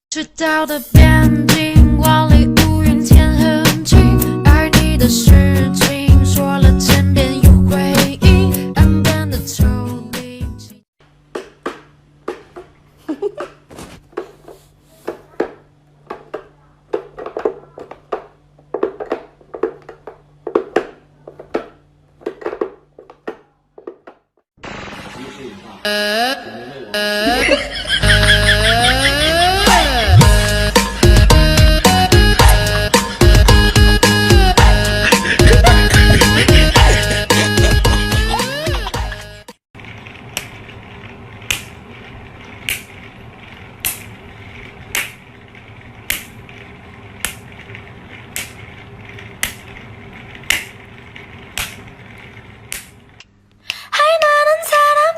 赤道的边境，万里无云天很晴，爱你的事情说了千遍有回应，岸边的丘陵。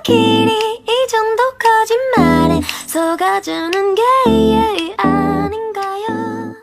길이 이 정도 거짓말에 속아주는 게 예의 아닌가요?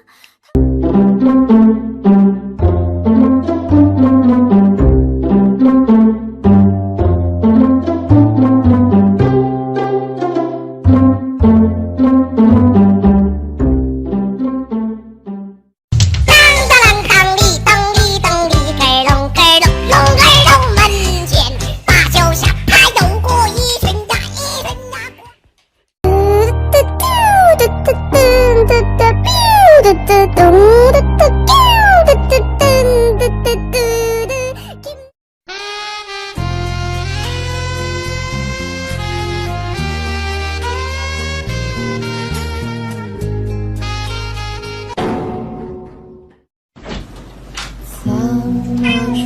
怎么去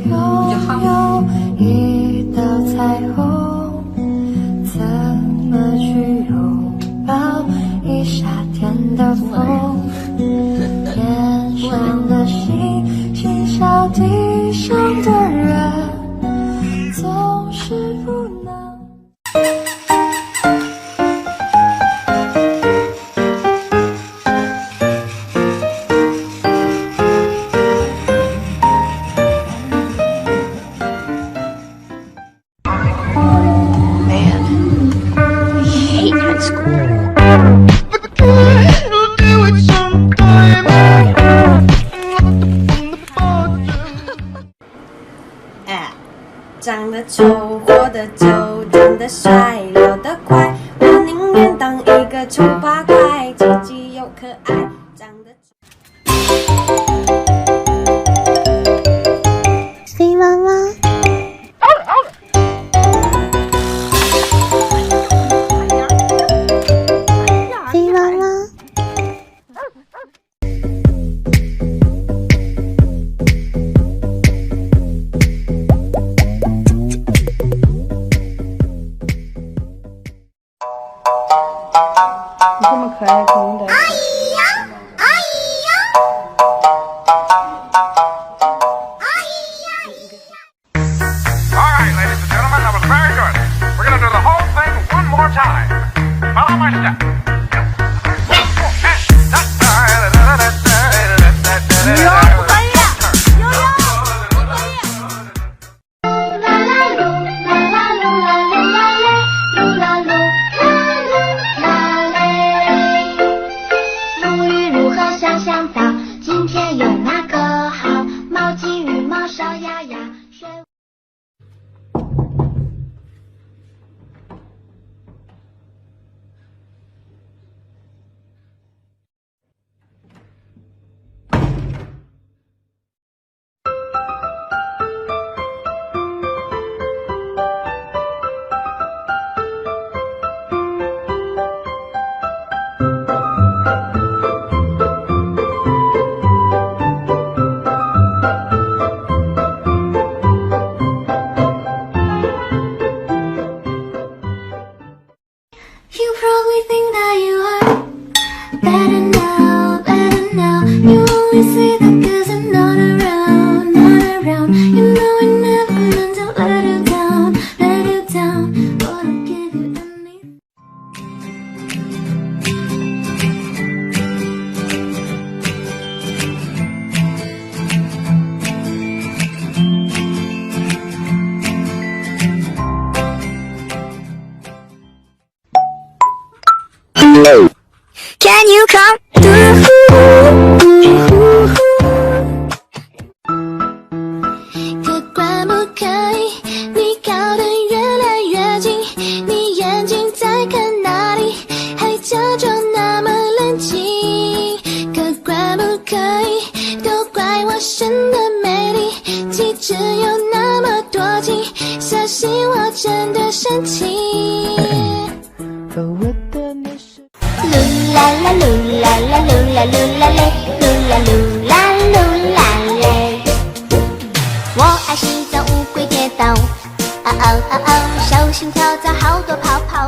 拥有一道彩虹？怎么去拥抱一夏天的风？天上的星，心笑地上的人，总是不能。长得丑，活得久，长得帅，溜得快。我宁愿当一个丑八怪，积极又可爱。长得飞妈妈，飞妈妈。这么可爱，肯定得。Alright, ladies and gentlemen, that was very good. We're gonna do the whole thing one more time. Follow my step. Can you come through? 可怪不可以？你靠得越来越近，你眼睛在看哪里？还假装那么冷静。可怪不可以？都怪我生的美丽，气质有那么多情，小心我真的生气。噜啦啦噜啦啦噜啦噜啦嘞，噜啦噜啦噜啦嘞。我爱洗澡，乌龟跌倒，嗷嗷嗷嗷，手心跳蚤好多泡泡。